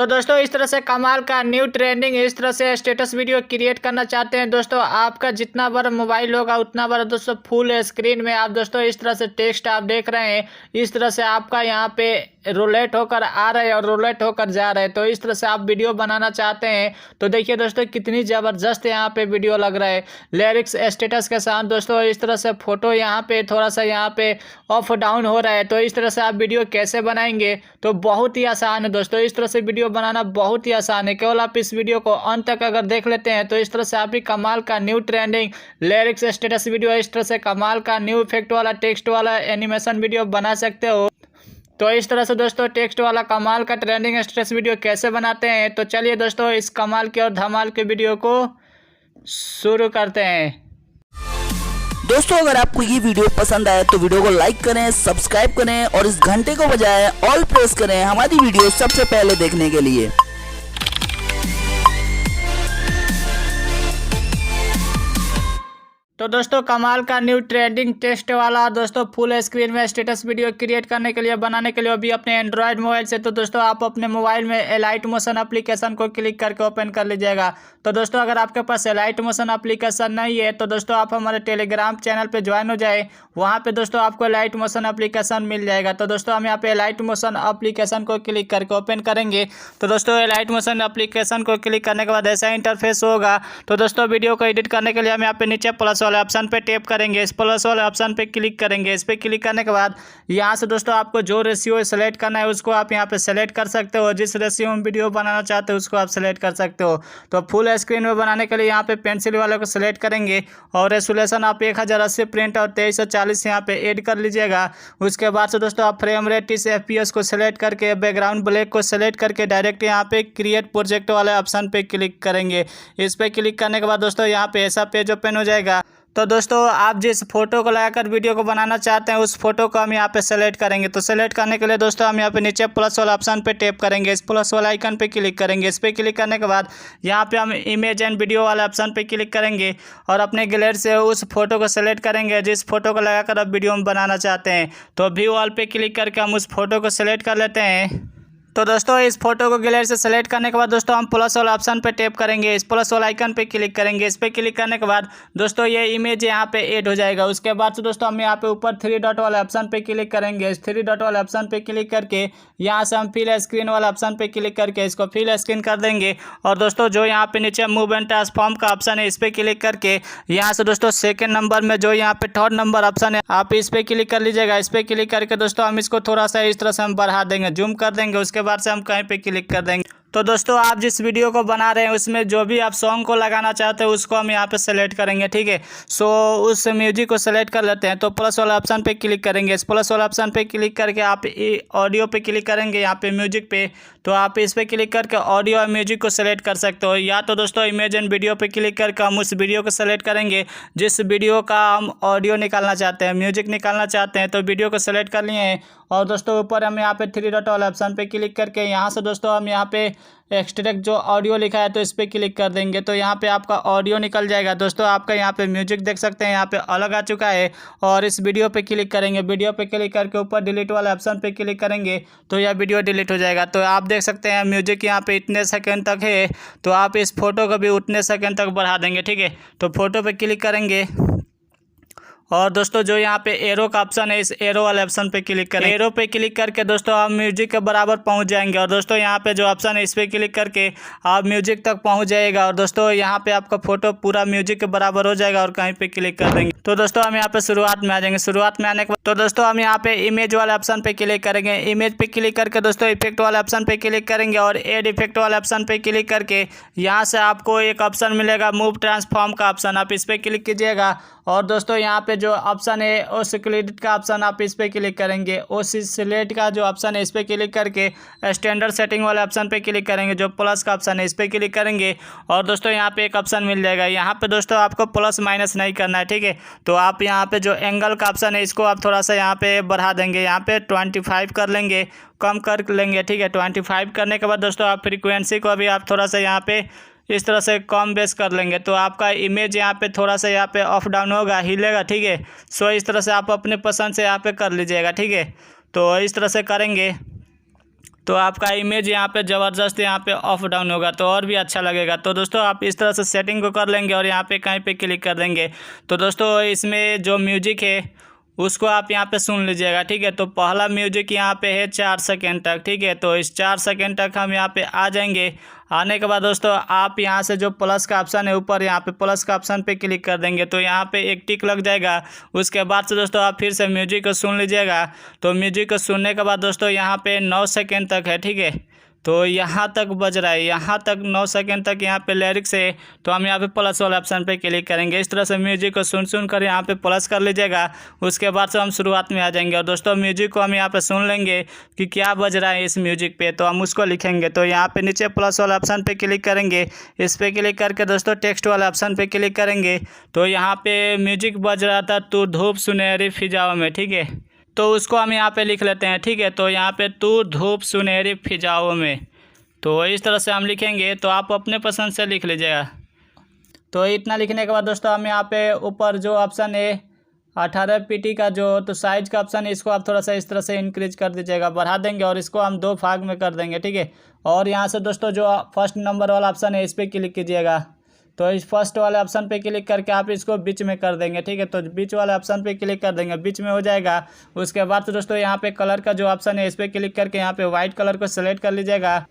तो दोस्तों इस तरह से कमाल का न्यू ट्रेंडिंग इस तरह से स्टेटस वीडियो क्रिएट करना चाहते हैं दोस्तों। आपका जितना बड़ा मोबाइल होगा उतना बड़ा दोस्तों फुल स्क्रीन में आप दोस्तों इस तरह से टेक्स्ट आप देख रहे हैं। इस तरह से आपका यहाँ पे रोलेट होकर आ रहे हैं और रोलेट होकर जा रहे हैं। तो इस तरह से आप वीडियो बनाना चाहते हैं तो देखिए दोस्तों कितनी ज़बरदस्त यहाँ पे वीडियो लग रहा है। लिरिक्स स्टेटस के साथ दोस्तों इस तरह से फोटो यहाँ पे थोड़ा सा यहाँ पे ऑफ डाउन हो रहा है। तो इस तरह से आप वीडियो कैसे बनाएंगे तो बहुत ही आसान है दोस्तों। इस तरह से वीडियो बनाना बहुत ही आसान है। केवल आप इस वीडियो को अंत तक अगर देख लेते हैं तो इस तरह से आप भी कमाल का new trending lyrics status video इस तरह से कमाल का न्यू इफेक्ट वाला टेक्स्ट वाला एनिमेशन वीडियो बना सकते हो। तो इस तरह से दोस्तों टेक्स्ट वाला कमाल का ट्रेंडिंग स्टेटस वीडियो कैसे बनाते हैं तो चलिए दोस्तों इस कमाल के और धमाल के वीडियो को शुरू करते हैं। दोस्तों अगर आपको ये वीडियो पसंद आए तो वीडियो को लाइक करें, सब्सक्राइब करें और इस घंटे को बजाय ऑल प्रेस करें हमारी वीडियो सबसे पहले देखने के लिए। तो दोस्तों कमाल का न्यू ट्रेंडिंग टेक्स्ट वाला दोस्तों फुल स्क्रीन में स्टेटस वीडियो क्रिएट करने के लिए बनाने के लिए अभी अपने एंड्रॉयड मोबाइल से तो दोस्तों आप अपने मोबाइल में एलाइट मोशन एप्लीकेशन को क्लिक करके ओपन कर लीजिएगा। तो दोस्तों अगर आपके पास एलाइट मोशन एप्लीकेशन नहीं है तो दोस्तों आप हमारे टेलीग्राम चैनल पे ज्वाइन हो जाए। वहाँ पे दोस्तों आपको एलाइट मोशन एप्लीकेशन मिल जाएगा। तो दोस्तों हम यहाँ पे एलाइट मोशन एप्लीकेशन को क्लिक करके ओपन करेंगे। तो दोस्तों एलाइट मोशन एप्लीकेशन को क्लिक करने के बाद ऐसा इंटरफेस होगा। तो दोस्तों वीडियो को एडिट करने के लिए हम यहाँ पे नीचे प्लस वाले ऑप्शन पे टैप करेंगे। इस प्लस वाले ऑप्शन पे क्लिक करेंगे। इस पे क्लिक करने के बाद यहाँ से दोस्तों आपको जो रेशियो सेलेक्ट करना है उसको आप यहाँ पे सेलेक्ट कर सकते हो। जिस रेशियो में वीडियो बनाना चाहते हो उसको आप सेलेक्ट कर सकते हो। तो फुल स्क्रीन में बनाने के लिए यहाँ पे पेंसिल वाले को सेलेक्ट करेंगे और रेसोल्यूशन आप 1080 प्रिंट और 2340 यहाँ पे ऐड कर लीजिएगा। उसके बाद से दोस्तों आप फ्रेम रेट 30 FPS को सेलेक्ट करके बैकग्राउंड ब्लैक को सेलेक्ट करके डायरेक्ट यहाँ पे क्रिएट प्रोजेक्ट वाले ऑप्शन पे क्लिक करेंगे। इस पे क्लिक करने के बाद दोस्तों यहाँ पे ऐसा पेज ओपन हो जाएगा। तो दोस्तों आप जिस फोटो को लगाकर वीडियो को बनाना चाहते हैं उस फोटो को हम यहाँ पे सेलेक्ट करेंगे। तो सेलेक्ट करने के लिए दोस्तों हम यहाँ पे नीचे प्लस वाला ऑप्शन पे टैप करेंगे। इस प्लस वाला आइकन पे क्लिक करेंगे। इस पे क्लिक करने के बाद यहाँ पे हम इमेज एंड वीडियो वाला ऑप्शन पे क्लिक करेंगे और अपने गैलरी से उस फोटो को सेलेक्ट करेंगे जिस फोटो को लगाकर आप वीडियो में बनाना चाहते हैं। तो व्यू ऑल पे क्लिक करके हम उस फोटो को सेलेक्ट कर लेते हैं। तो दोस्तों इस फोटो को गैलरी से सेलेक्ट करने के बाद दोस्तों हम प्लस वाला ऑप्शन पे टैप करेंगे। इस प्लस वाला आइकन पे क्लिक करेंगे। इस पे क्लिक करने के बाद दोस्तों ये इमेज यहाँ पे ऐड हो जाएगा। उसके बाद से दोस्तों हम यहाँ पे ऊपर 3 डॉट वाले ऑप्शन पे क्लिक करेंगे। इस 3 डॉट वाले ऑप्शन पे क्लिक करके यहाँ से हम फिल स्क्रीन वाला ऑप्शन पे क्लिक करके इसको फिल स्क्रीन कर देंगे। और दोस्तों जो यहाँ पे नीचे मूव एंड ट्रांसफॉर्म का ऑप्शन है इस पे क्लिक करके यहाँ से दोस्तों सेकेंड नंबर में जो यहाँ पे थर्ड नंबर ऑप्शन है आप इस पे क्लिक कर लीजिएगा। इस पे क्लिक करके दोस्तों हम इसको थोड़ा सा इस तरह से हम बढ़ा देंगे, जूम कर देंगे। उसके बाद से हम कहीं पे क्लिक कर देंगे। तो दोस्तों आप जिस वीडियो को बना रहे हैं उसमें जो भी आप सॉन्ग को लगाना चाहते हैं उसको हम यहाँ पे सेलेक्ट करेंगे, ठीक है। सो उस म्यूजिक को सेलेक्ट कर लेते हैं। तो प्लस वाला ऑप्शन पे क्लिक करेंगे। इस प्लस वाला ऑप्शन पे क्लिक करके आप ऑडियो पे क्लिक करेंगे। यहाँ पे म्यूजिक पे तो आप इस पे क्लिक करके ऑडियो और म्यूजिक को सेलेक्ट कर सकते हो। या तो दोस्तों इमेज एंड वीडियो पे क्लिक करके हम उस वीडियो को सेलेक्ट करेंगे जिस वीडियो का हम ऑडियो निकालना चाहते हैं, म्यूजिक निकालना चाहते हैं। तो वीडियो को सेलेक्ट कर लिए हैं और दोस्तों ऊपर हम यहाँ पे 3 डॉट वाला ऑप्शन पे क्लिक करके यहाँ से दोस्तों हम यहाँ पे एक्सट्रैक्ट जो ऑडियो लिखा है तो इस पर क्लिक कर देंगे। तो यहाँ पे आपका ऑडियो निकल जाएगा। दोस्तों आपका यहाँ पे म्यूजिक देख सकते हैं यहाँ पे अलग आ चुका है। और इस वीडियो पे क्लिक करेंगे। वीडियो पे क्लिक करके ऊपर डिलीट वाले ऑप्शन पे क्लिक करेंगे तो यह वीडियो डिलीट हो जाएगा। तो आप देख सकते हैं म्यूजिक यहाँ पे इतने सेकंड तक है। तो आप इस फोटो को भी उतने सेकंड तक बढ़ा देंगे, ठीक है। तो फोटो पे क्लिक करेंगे और दोस्तों जो यहाँ पे एरो का ऑप्शन है इस एरो वाले ऑप्शन पे क्लिक करें। एरो पे क्लिक करके दोस्तों आप म्यूजिक के बराबर पहुँच जाएंगे। और दोस्तों यहाँ पे जो ऑप्शन है इस पे क्लिक करके आप म्यूजिक तक पहुँच जाएगा। और दोस्तों यहाँ पे आपका फोटो पूरा म्यूजिक के बराबर हो जाएगा और कहीं पे क्लिक कर देंगे। तो दोस्तों हम यहाँ पे शुरुआत में आ जाएंगे। शुरुआत में आने के बाद तो दोस्तों हम यहाँ पे इमेज वाले ऑप्शन पे क्लिक करेंगे। इमेज पे क्लिक करके दोस्तों इफेक्ट वाले ऑप्शन पे क्लिक करेंगे और एड इफेक्ट वाले ऑप्शन पे क्लिक करके यहाँ से आपको एक ऑप्शन मिलेगा मूव ट्रांसफॉर्म का ऑप्शन, आप इस पे क्लिक कीजिएगा। और दोस्तों यहाँ पे जो ऑप्शन है ओसिलेट का ऑप्शन आप इस पे क्लिक करेंगे। ओसिलेट का जो ऑप्शन है इस पे क्लिक करके स्टैंडर्ड सेटिंग वाले ऑप्शन पे क्लिक करेंगे। जो प्लस का ऑप्शन है इस पे क्लिक करेंगे और दोस्तों यहाँ पे एक ऑप्शन मिल जाएगा। यहाँ पे दोस्तों आपको प्लस माइनस नहीं करना है, ठीक है। तो आप यहाँ पे जो एंगल का ऑप्शन है इसको आप थोड़ा सा यहाँ पे बढ़ा देंगे। यहाँ पे 25 कर लेंगे, कम कर लेंगे, ठीक है। 25 करने के बाद दोस्तों आप फ्रीक्वेंसी को भी आप थोड़ा सा यहाँ पे इस तरह से कम बेस कर लेंगे। तो आपका इमेज यहाँ पे थोड़ा सा यहाँ पे ऑफ डाउन होगा, हिलेगा, ठीक है। सो इस तरह से आप अपने पसंद से यहाँ पे कर लीजिएगा, ठीक है। तो इस तरह से करेंगे तो आपका इमेज यहाँ पे ज़बरदस्त यहाँ पे ऑफ डाउन होगा तो और भी अच्छा लगेगा। तो दोस्तों आप इस तरह से सेटिंग को कर लेंगे और यहाँ पे कहीं पे क्लिक कर देंगे। तो दोस्तों इसमें जो म्यूजिक है उसको आप यहाँ पे सुन लीजिएगा, ठीक है। तो पहला म्यूजिक यहाँ पे है 4 सेकेंड तक, ठीक है। तो इस 4 सेकेंड तक हम यहाँ पे आ जाएंगे। आने के बाद दोस्तों आप यहाँ से जो प्लस का ऑप्शन है ऊपर, यहाँ पे प्लस का ऑप्शन पे क्लिक कर देंगे तो यहाँ पे एक टिक लग जाएगा। उसके बाद से दोस्तों आप फिर से म्यूजिक को सुन लीजिएगा। तो म्यूजिक को सुनने के बाद दोस्तों यहाँ पे 9 सेकेंड तक है, ठीक है। तो यहाँ तक बज रहा है, यहाँ तक 9 सेकेंड तक यहाँ पे लिरिक्स है। तो हम यहाँ पे प्लस वाले ऑप्शन पे क्लिक करेंगे। इस तरह से म्यूजिक को सुन कर यहाँ पे प्लस कर लीजिएगा। उसके बाद से हम शुरुआत में आ जाएंगे और दोस्तों म्यूजिक को हम यहाँ पे सुन लेंगे कि क्या बज रहा है इस म्यूजिक पे, तो हम उसको लिखेंगे। तो यहाँ पे नीचे प्लस वाले ऑप्शन पे क्लिक करेंगे। इस पर क्लिक करके दोस्तों टेक्स्ट वाले ऑप्शन पे क्लिक करेंगे। तो यहाँ पे म्यूजिक बज रहा था तू धूप सुनहरी फिजाओं में, ठीक है। तो उसको हम यहाँ पे लिख लेते हैं, ठीक है। तो यहाँ पे तू धूप सुनहरी फिजाओं में, तो इस तरह से हम लिखेंगे। तो आप अपने पसंद से लिख लीजिएगा। तो इतना लिखने के बाद दोस्तों हम यहाँ पे ऊपर जो ऑप्शन है 18 पीटी का जो तो साइज़ का ऑप्शन है, इसको आप थोड़ा सा इस तरह से इंक्रीज कर दीजिएगा, बढ़ा देंगे और इसको हम 2 भाग में कर देंगे, ठीक है। और यहाँ से दोस्तों जो फर्स्ट नंबर वाला ऑप्शन है इस पर क्लिक कीजिएगा। तो इस फर्स्ट वाले ऑप्शन पे क्लिक करके आप इसको बीच में कर देंगे, ठीक है। तो बीच वाले ऑप्शन पे क्लिक कर देंगे, बीच में हो जाएगा। उसके बाद तो दोस्तों यहाँ पे कलर का जो ऑप्शन है इस पर क्लिक करके यहाँ पे वाइट कलर को सेलेक्ट कर लीजिएगा।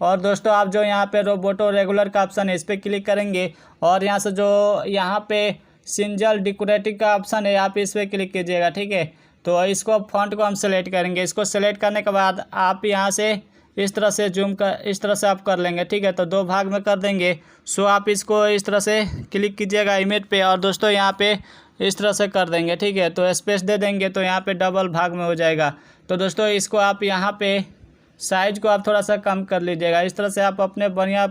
और दोस्तों आप जो यहाँ पे रोबोटो रेगुलर का ऑप्शन है इस पर क्लिक करेंगे और यहाँ से जो यहाँ पे सिंजल डेकोरेटिव का ऑप्शन है आप इस पर क्लिक कीजिएगा, ठीक है। तो इसको फॉन्ट को हम सेलेक्ट करेंगे। इसको सेलेक्ट करने के बाद आप यहाँ से इस तरह से जूम कर इस तरह से आप कर लेंगे, ठीक है। तो 2 भाग में कर देंगे। सो आप इसको इस तरह से क्लिक कीजिएगा इमेज पे और दोस्तों यहाँ पे इस तरह से कर देंगे, ठीक है। तो स्पेस दे देंगे तो यहाँ पे डबल भाग में हो जाएगा। तो दोस्तों इसको आप यहाँ पे साइज़ को आप थोड़ा सा कम कर लीजिएगा। इस तरह से आप अपने बढ़िया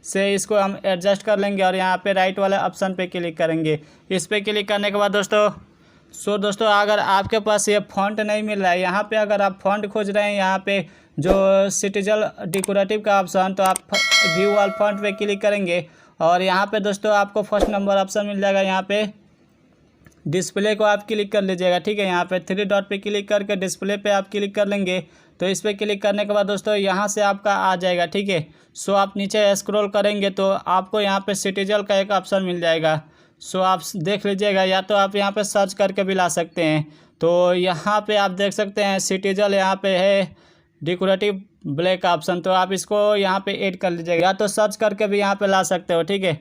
से इसको हम एडजस्ट कर लेंगे और यहाँ पे राइट वाले ऑप्शन पे क्लिक करेंगे। इस पर क्लिक करने के बाद दोस्तों अगर आपके पास ये फॉन्ट नहीं मिल रहा है, यहाँ पे अगर आप फॉन्ट खोज रहे हैं यहाँ पे जो सिटीजल डेकोरेटिव का ऑप्शन, तो आप व्यू वाल फॉन्ट पे क्लिक करेंगे और यहाँ पे दोस्तों आपको फर्स्ट नंबर ऑप्शन मिल जाएगा। यहाँ पे डिस्प्ले को आप क्लिक कर लीजिएगा, ठीक है। यहाँ पे 3 डॉट पे क्लिक करके डिस्प्ले पे आप क्लिक कर लेंगे। तो इस पर क्लिक करने के बाद दोस्तों यहाँ से आपका आ जाएगा, ठीक है। सो आप नीचे स्क्रॉल करेंगे तो आपको यहाँ पे सिटीजल का एक ऑप्शन मिल जाएगा। सो आप देख लीजिएगा, या तो आप यहाँ पे सर्च करके भी ला सकते हैं। तो यहाँ पे आप देख सकते हैं सिटीजल यहाँ पे है डेकोरेटिव ब्लैक ऑप्शन, तो आप इसको यहाँ पे ऐड कर लीजिएगा, या तो सर्च करके भी यहाँ पे ला सकते हो, ठीक है।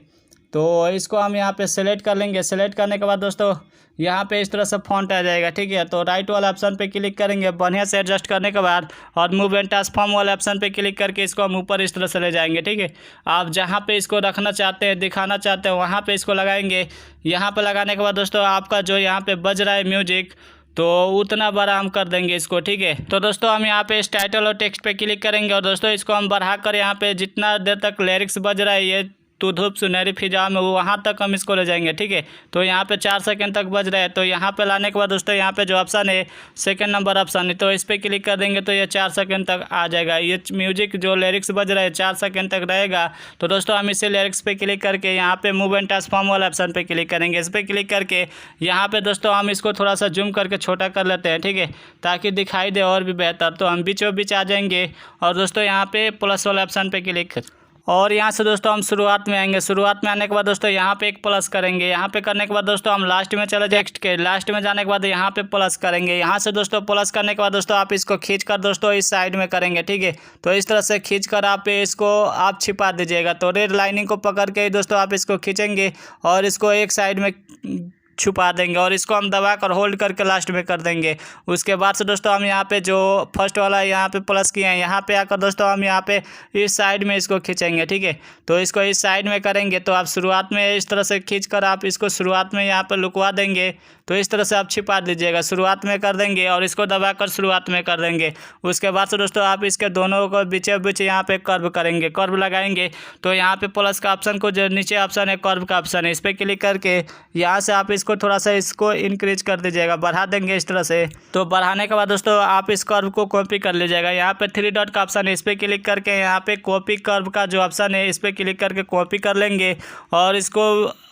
तो इसको हम यहाँ पे सेलेक्ट कर लेंगे। सेलेक्ट करने के बाद दोस्तों यहाँ पे इस तरह से फॉन्ट आ जाएगा, ठीक है। तो राइट वाला ऑप्शन पे क्लिक करेंगे बढ़िया से एडजस्ट करने के बाद और मूव एंड ट्रांसफॉर्म वाले ऑप्शन पे क्लिक करके इसको हम ऊपर इस तरह से ले जाएंगे, ठीक है। आप जहाँ पे इसको रखना चाहते हैं, दिखाना चाहते हैं, वहाँ पे इसको लगाएंगे। यहाँ पे लगाने के बाद दोस्तों आपका जो यहाँ पे बज रहा है म्यूजिक, तो उतना बड़ा हम कर देंगे इसको, ठीक है। तो दोस्तों हम यहाँ पे इस टाइटल और टेक्स्ट पे क्लिक करेंगे और दोस्तों इसको हम बढ़ा कर यहाँ पे जितना देर तक लिरिक्स बज रहा है ये तू धूप सुनहरी फिजाओं में, वहाँ तक हम इसको ले जाएंगे, ठीक है। तो यहाँ पे 4 सेकंड तक बज रहा है। तो यहाँ पे लाने के बाद दोस्तों यहाँ पे जो ऑप्शन है सेकंड नंबर ऑप्शन है, तो इस पर क्लिक कर देंगे तो ये 4 सेकंड तक आ जाएगा। ये म्यूजिक जो लिरिक्स बज रहा है 4 सेकंड तक रहेगा। तो दोस्तों हम इसे लिरिक्स पे क्लिक करके यहाँ पे मूव एंड ट्रांसफॉर्म वाला ऑप्शन पे क्लिक करेंगे। इस पर क्लिक करके यहाँ पे दोस्तों हम इसको थोड़ा सा जूम करके छोटा कर लेते हैं, ठीक है, ताकि दिखाई दे और भी बेहतर। तो हम बीचों बीच आ जाएंगे और दोस्तों यहाँ पे प्लस वाले ऑप्शन पे क्लिक और यहाँ से दोस्तों हम शुरुआत में आएंगे। शुरुआत में आने के बाद दोस्तों यहाँ पे एक प्लस करेंगे। यहाँ पे करने के बाद दोस्तों हम लास्ट में चले टेक्स्ट के लास्ट में जाने के बाद यहाँ पे प्लस करेंगे। यहाँ से दोस्तों प्लस करने के बाद दोस्तों आप इसको खींच कर दोस्तों इस साइड में करेंगे, ठीक है। तो इस तरह से खींच कर आप इसको आप छिपा दीजिएगा। तो रेड लाइनिंग को पकड़ के दोस्तों आप इसको खींचेंगे और इसको एक साइड में छुपा देंगे और इसको हम दबा कर होल्ड करके लास्ट में कर देंगे। उसके बाद से दोस्तों हम यहाँ पे जो फर्स्ट वाला यहाँ पे प्लस किए हैं, यहाँ पे आकर दोस्तों हम यहाँ पे इस साइड में इसको खींचेंगे, ठीक है। तो इसको इस साइड में करेंगे तो आप शुरुआत में इस तरह से खींच कर आप इसको शुरुआत में यहाँ पे लुकवा देंगे। तो इस तरह से आप छिपा दीजिएगा, शुरुआत में कर देंगे और इसको दबा कर शुरुआत में कर देंगे। उसके बाद से दोस्तों आप इसके दोनों को बीचे बीच यहाँ पे कर्व करेंगे, कर्व लगाएंगे। तो यहाँ पे प्लस का ऑप्शन को जो नीचे ऑप्शन है कर्व का ऑप्शन है, इस पर क्लिक करके यहाँ से आप इसको थोड़ा सा इसको इंक्रीज कर दीजिएगा, बढ़ा देंगे इस तरह से। तो बढ़ाने के बाद दोस्तों आप इस कर्व को कॉपी कर लीजिएगा। यहाँ पे 3 डॉट का ऑप्शन है, इस पर क्लिक करके यहाँ पे कॉपी कर्व का जो ऑप्शन है इस पर क्लिक करके कॉपी कर लेंगे और इसको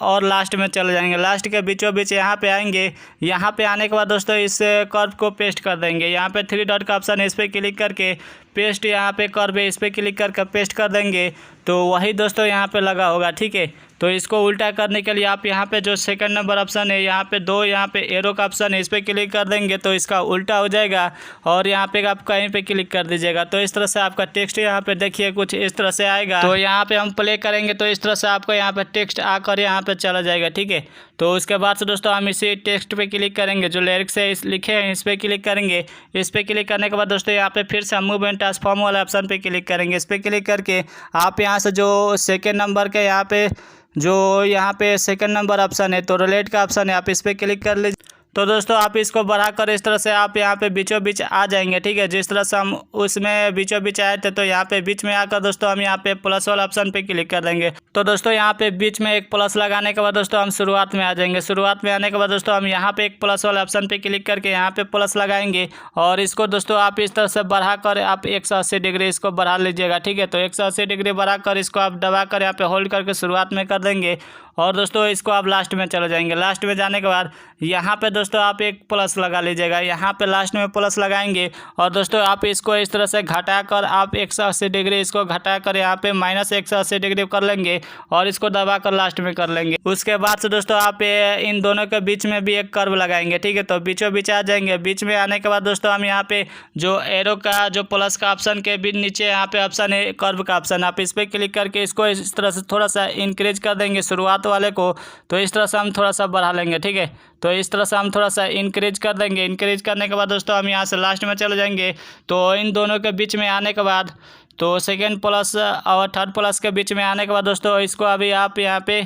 और लास्ट में चले जाएंगे। लास्ट के बीचों बीच यहाँ पे आएंगे। यहाँ पे आने के बाद दोस्तों इस कर्व को पेस्ट कर देंगे। यहाँ पे 3 डॉट का ऑप्शन है, इस पर क्लिक करके पेस्ट, यहाँ पे कर्व है इस पर क्लिक करके पेस्ट कर देंगे। तो वही दोस्तों यहाँ पे लगा होगा, ठीक है। तो इसको उल्टा करने के लिए आप यहाँ पे जो सेकंड नंबर ऑप्शन है, यहाँ पे 2 यहाँ पे एरो का ऑप्शन है, इस पर क्लिक कर देंगे तो इसका उल्टा हो जाएगा और यहाँ पे आप कहीं पे क्लिक कर दीजिएगा। तो इस तरह से आपका टेक्स्ट यहाँ पे देखिए कुछ इस तरह से आएगा। तो यहाँ पे हम प्ले करेंगे तो इस तरह से आपको यहाँ पे टेक्स्ट आकर यहाँ पे चला जाएगा, ठीक है। तो उसके बाद से दोस्तों हम इसी टेक्स्ट पे क्लिक करेंगे, जो लिरिक्स है लिखे हैं इस पर क्लिक करेंगे। इस पर क्लिक करने के बाद दोस्तों यहाँ पे फिर से हम मूव एंड ट्रांसफॉर्म वाले ऑप्शन पे क्लिक करेंगे। इस पर क्लिक करके आप यहाँ से जो सेकेंड नंबर के यहाँ पे सेकंड नंबर ऑप्शन है तो रोलेट का ऑप्शन है, आप इस पर क्लिक कर लीजिए। तो दोस्तों आप इसको बढ़ाकर इस तरह से आप यहाँ पे बीचों बीच आ जाएंगे, ठीक है। जिस तरह से हम उसमें बीचों बीच आए थे तो यहाँ पे बीच में आकर दोस्तों हम यहाँ पे प्लस वाला ऑप्शन पे क्लिक कर देंगे। तो दोस्तों यहाँ पे बीच में एक प्लस लगाने के बाद दोस्तों हम शुरुआत में आ जाएंगे। शुरुआत में आने के बाद दोस्तों हम यहाँ पे एक प्लस वाला ऑप्शन पे क्लिक करके यहाँ पे प्लस लगाएंगे और इसको दोस्तों आप इस तरह से बढ़ाकर आप 180 डिग्री इसको बढ़ा लीजिएगा, ठीक है। तो 180 डिग्री बढ़ाकर इसको आप दबाकर यहाँ पे होल्ड करके शुरुआत में कर देंगे और दोस्तों इसको आप लास्ट में चले जाएंगे। लास्ट में जाने के बाद यहाँ पे दोस्तों आप एक प्लस लगा लीजिएगा, यहाँ पे लास्ट में प्लस लगाएंगे और दोस्तों आप इसको इस तरह से घटाकर आप 180 डिग्री इसको घटाकर यहाँ पे -180 डिग्री कर लेंगे और इसको दबाकर लास्ट में कर लेंगे। उसके बाद से दोस्तों आप इन दोनों के बीच में भी एक कर्व लगाएंगे, ठीक है। तो बीचों बीच आ जाएंगे। बीच में आने के बाद दोस्तों हम यहाँ पे जो एरो का जो प्लस का ऑप्शन के भी नीचे यहाँ पे ऑप्शन है कर्व का ऑप्शन, आप इस पर क्लिक करके इसको इस तरह से थोड़ा सा इंक्रीज कर देंगे शुरुआत वाले को। तो इस तरह से हम थोड़ा सा बढ़ा लेंगे, ठीक है। तो इस तरह से हम थोड़ा सा इंक्रीज कर देंगे। इंक्रीज करने के बाद दोस्तों हम यहाँ से लास्ट में चले जाएंगे। तो इन दोनों के बीच में आने के बाद तो सेकेंड प्लस और थर्ड प्लस के बीच में आने के बाद दोस्तों इसको अभी आप यहाँ पे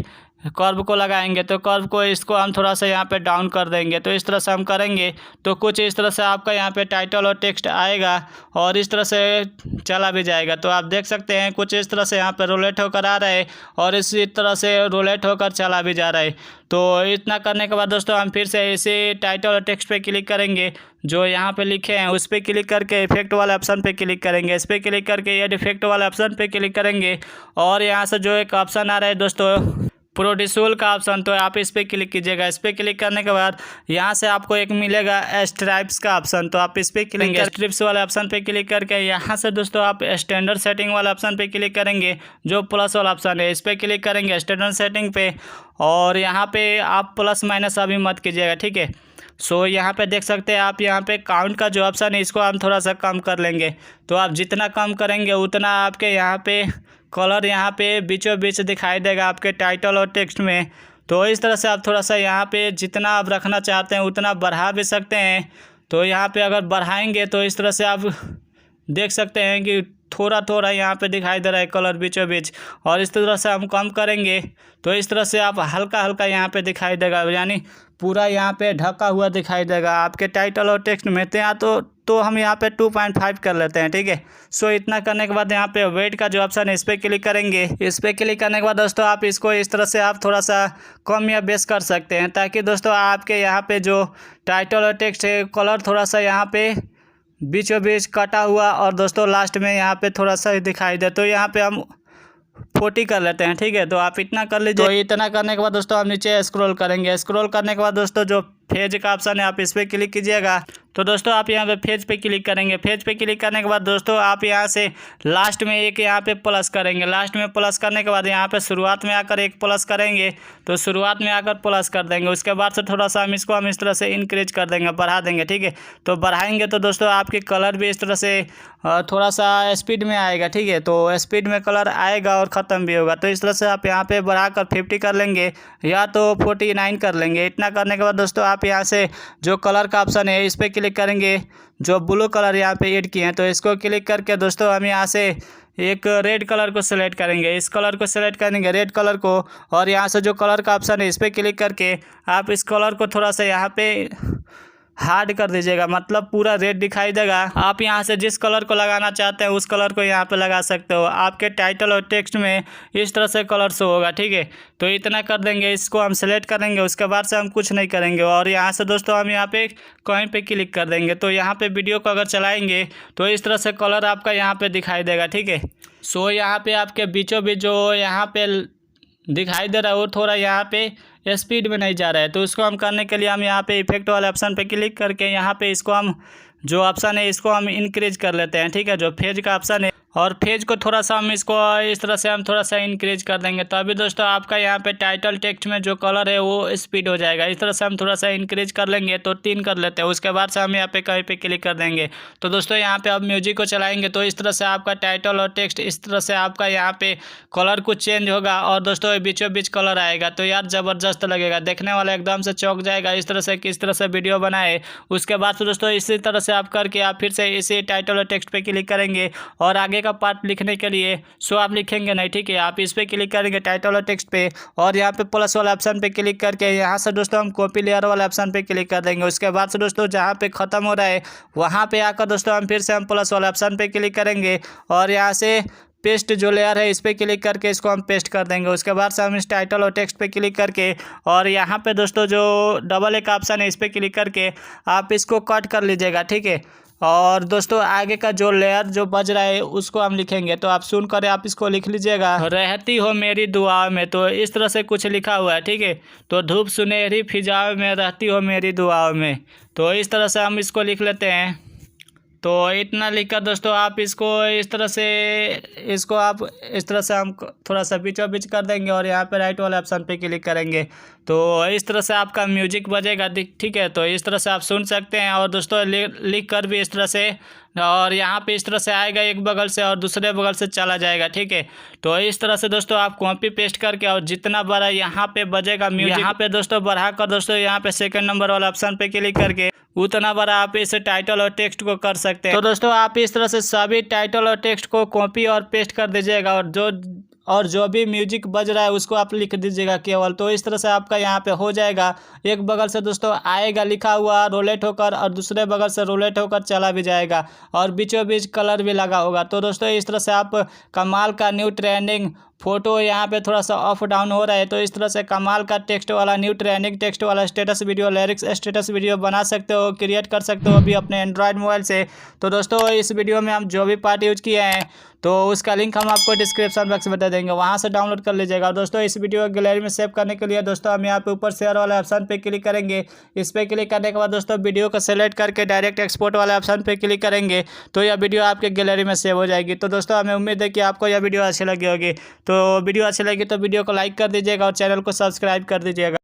कर्व को लगाएंगे। तो कर्व को इसको हम थोड़ा सा यहाँ पे डाउन कर देंगे। तो इस तरह से हम करेंगे तो कुछ इस तरह से आपका यहाँ पे टाइटल और टेक्स्ट आएगा और इस तरह से चला भी जाएगा। तो आप देख सकते हैं कुछ इस तरह से यहाँ पे रोलेट होकर आ रहा है और इसी तरह से रोलेट होकर चला भी जा रहा है। तो इतना करने के बाद दोस्तों हम फिर से इसी टाइटल और टेक्स्ट पे क्लिक करेंगे, जो यहाँ पे लिखे हैं उस पर क्लिक करके इफेक्ट वाले ऑप्शन पे क्लिक करेंगे। इस पर क्लिक करके ये इफेक्ट वाले ऑप्शन पे क्लिक करेंगे और यहाँ से जो एक ऑप्शन आ रहा है दोस्तों प्रोड्यूसर का ऑप्शन, तो आप इस पर क्लिक कीजिएगा। इस पर क्लिक करने के बाद यहाँ से आपको एक मिलेगा स्ट्राइप्स का ऑप्शन, तो आप इस पर क्लिक करेंगे। स्ट्रिप्स वाले ऑप्शन पे क्लिक करके यहाँ से दोस्तों आप स्टैंडर्ड सेटिंग वाले ऑप्शन पे क्लिक करेंगे, जो प्लस वाला ऑप्शन है इस पर क्लिक करेंगे स्टैंडर्ड सेटिंग पे और यहाँ पे आप प्लस माइनस अभी मत कीजिएगा, ठीक है। सो यहाँ पे देख सकते हैं आप यहाँ पे काउंट का जो ऑप्शन है इसको हम थोड़ा सा कम कर लेंगे। तो आप जितना कम करेंगे उतना आपके यहाँ पे कलर यहाँ पे बीचों बीच दिखाई देगा आपके टाइटल और टेक्स्ट में। तो इस तरह से आप थोड़ा सा यहाँ पे जितना आप रखना चाहते हैं उतना बढ़ा भी सकते हैं। तो यहाँ पे अगर बढ़ाएंगे तो इस तरह से आप देख सकते हैं कि थोड़ा थोड़ा यहाँ पे दिखाई दे रहा है कलर बीचों बीच, और इस तरह से हम कम करेंगे तो इस तरह से आप हल्का हल्का यहाँ पे दिखाई देगा, यानी पूरा यहाँ पे ढका हुआ दिखाई देगा आपके टाइटल और टेक्स्ट में। तो हम यहाँ पे 2.5 कर लेते हैं, ठीक है। सो इतना करने के बाद यहाँ पे वेट का जो ऑप्शन है इस पर क्लिक करेंगे। इस पर क्लिक करने के बाद दोस्तों आप इसको इस तरह से आप थोड़ा सा कम या बेस कर सकते हैं, ताकि दोस्तों आपके यहाँ पे जो टाइटल और टेक्स्ट है कलर थोड़ा सा यहाँ पे बीचों बीच कटा हुआ और दोस्तों लास्ट में यहाँ पे थोड़ा सा दिखाई दे। तो यहाँ पे हम 40 कर लेते हैं, ठीक है। तो आप इतना कर लीजिए। तो इतना करने के बाद दोस्तों हम नीचे स्क्रॉल करेंगे। स्क्रॉल करने के बाद दोस्तों जो फेज का ऑप्शन है आप इस पर क्लिक कीजिएगा। तो दोस्तों आप यहाँ पे फेज पे क्लिक करेंगे। फेज पे क्लिक करने के बाद दोस्तों आप यहाँ से लास्ट में एक यहाँ पे प्लस करेंगे। लास्ट में प्लस करने के बाद यहाँ पे शुरुआत में आकर एक प्लस करेंगे, तो शुरुआत में आकर प्लस कर देंगे। उसके बाद से थोड़ा सा हम इस तरह से इंक्रीज कर देंगे, बढ़ा देंगे, ठीक है। तो बढ़ाएंगे तो दोस्तों आपके कलर भी इस तरह से थोड़ा सा स्पीड में आएगा, ठीक है। तो स्पीड में कलर आएगा और ख़त्म भी होगा। तो इस तरह से आप यहाँ पे बढ़ाकर 50 कर लेंगे या तो 49 कर लेंगे। इतना करने के बाद दोस्तों आप यहाँ से जो कलर का ऑप्शन है इस पर क्लिक करेंगे। जो ब्लू कलर यहाँ पे ऐड किए हैं तो इसको क्लिक करके दोस्तों हम यहाँ से एक रेड कलर को सेलेक्ट करेंगे। इस कलर को सेलेक्ट करेंगे, रेड कलर को, और यहाँ से जो कलर का ऑप्शन है इस पर क्लिक करके आप इस कलर को थोड़ा सा यहाँ पे हार्ड कर दीजिएगा, मतलब पूरा रेड दिखाई देगा। आप यहाँ से जिस कलर को लगाना चाहते हैं उस कलर को यहाँ पे लगा सकते हो। आपके टाइटल और टेक्स्ट में इस तरह से कलर शो होगा, ठीक है। तो इतना कर देंगे, इसको हम सेलेक्ट करेंगे, उसके बाद से हम कुछ नहीं करेंगे। और यहाँ से दोस्तों हम यहाँ पे कहीं पे क्लिक कर देंगे, तो यहाँ पे वीडियो को अगर चलाएंगे तो इस तरह से कलर आपका यहाँ पे दिखाई देगा, ठीक है। सो यहाँ पे आपके बीचों बीच जो यहाँ पे दिखाई दे रहा है वो थोड़ा यहाँ पे स्पीड में नहीं जा रहा है। तो उसको हम करने के लिए हम यहाँ पे इफेक्ट वाले ऑप्शन पे क्लिक करके यहाँ पे इसको हम जो ऑप्शन है इसको हम इंक्रीज कर लेते हैं, ठीक है। जो फेज का ऑप्शन है, और फेज को थोड़ा सा हम इसको इस तरह से हम थोड़ा सा इंक्रीज कर देंगे। तो अभी दोस्तों आपका यहाँ पे टाइटल टेक्स्ट में जो कलर है वो स्पीड हो जाएगा। इस तरह से हम थोड़ा सा इंक्रीज कर लेंगे, तो 3 कर लेते हैं। उसके बाद से हम यहाँ पे कहीं पे क्लिक कर देंगे। तो दोस्तों यहाँ पे अब म्यूजिक को चलाएंगे तो इस तरह से आपका टाइटल और टेक्स्ट इस तरह से आपका यहाँ पे कलर कुछ चेंज होगा, और दोस्तों बीचों बीच कलर आएगा। तो यार ज़बरदस्त लगेगा, देखने वाला एकदम से चौंक जाएगा इस तरह से किस तरह से वीडियो बनाए। उसके बाद से दोस्तों इसी तरह से आप करके आप फिर से इसी टाइटल और टेक्स्ट पे क्लिक करेंगे, और आगे का पार्ट लिखने के लिए सो आप लिखेंगे नहीं, ठीक है। आप इस पे क्लिक करेंगे टाइटल और टेक्स्ट पे, और यहाँ पे प्लस वाला ऑप्शन पे क्लिक करके यहाँ से दोस्तों हम कॉपी लेयर वाला ऑप्शन पे क्लिक कर देंगे। उसके बाद से दोस्तों जहाँ पे खत्म हो रहा है वहाँ पे आकर दोस्तों हम फिर से हम प्लस वाला ऑप्शन पे क्लिक करेंगे, और यहाँ से पेस्ट जो लेयर है इस पर क्लिक करके इसको हम पेस्ट कर देंगे। उसके बाद से हम इस टाइटल और टेक्स्ट पे क्लिक करके, और यहाँ पे दोस्तों जो डबल एक ऑप्शन है इस पर क्लिक करके आप इसको कट कर लीजिएगा, ठीक है। और दोस्तों आगे का जो लेयर जो बज रहा है उसको हम लिखेंगे, तो आप सुन कर आप इसको लिख लीजिएगा, रहती हो मेरी दुआओं में। तो इस तरह से कुछ लिखा हुआ है, ठीक है। तो धूप सुनहरी फिजाओं में रहती हो मेरी दुआओं में, तो इस तरह से हम इसको लिख लेते हैं। तो इतना लिखकर दोस्तों आप इसको इस तरह से हम थोड़ा सा बीचों बीच कर देंगे, और यहाँ पे राइट वाले ऑप्शन पे क्लिक करेंगे। तो इस तरह से आपका म्यूजिक बजेगा, ठीक है। तो इस तरह से आप सुन सकते हैं, और दोस्तों लिख कर भी इस तरह से, और यहाँ पे इस तरह से आएगा एक बगल से और दूसरे बगल से चला जाएगा, ठीक है। तो इस तरह से दोस्तों आप कॉपी पेस्ट करके, और जितना बड़ा यहाँ पे बजेगा म्यूजिक, यहाँ पे दोस्तों बढ़ा कर दोस्तों यहाँ पे सेकंड नंबर वाला ऑप्शन पे क्लिक करके उतना बड़ा आप इस टाइटल और टेक्स्ट को कर सकते हैं। तो दोस्तों आप इस तरह से सभी टाइटल और टेक्स्ट को कॉपी और पेस्ट कर दीजिएगा, और जो भी म्यूजिक बज रहा है उसको आप लिख दीजिएगा केवल। तो इस तरह से आपका यहाँ पे हो जाएगा। एक बगल से दोस्तों आएगा लिखा हुआ रोलेट होकर, और दूसरे बगल से रोलेट होकर चला भी जाएगा, और बीचों बीच कलर भी लगा होगा। तो दोस्तों इस तरह से आप कमाल का न्यू ट्रेंडिंग फोटो, यहाँ पे थोड़ा सा अप डाउन हो रहा है, तो इस तरह से कमाल का टेक्स्ट वाला न्यू ट्रेंडिंग टेक्स्ट वाला status video, lyrics status video बना सकते हो, क्रिएट कर सकते हो अभी अपने एंड्रॉयड मोबाइल से। तो दोस्तों इस वीडियो में हम जो भी पार्ट यूज किए हैं तो उसका लिंक हम आपको डिस्क्रिप्शन बॉक्स में बता देंगे, वहाँ से डाउनलोड कर लीजिएगा। दोस्तों इस वीडियो को गैलरी में सेव करने के लिए दोस्तों हम यहाँ पे ऊपर शेयर वाले ऑप्शन पे क्लिक करेंगे। इस पर क्लिक करने के बाद दोस्तों वीडियो को सेलेक्ट करके डायरेक्ट एक्सपोर्ट वाले ऑप्शन पे क्लिक करेंगे, तो यह वीडियो आपके गैलरी में सेव हो जाएगी। तो दोस्तों हमें उम्मीद है कि आपको यह वीडियो अच्छी लगी होगी। तो वीडियो अच्छी लगी तो वीडियो को लाइक कर दीजिएगा और चैनल को सब्सक्राइब कर दीजिएगा।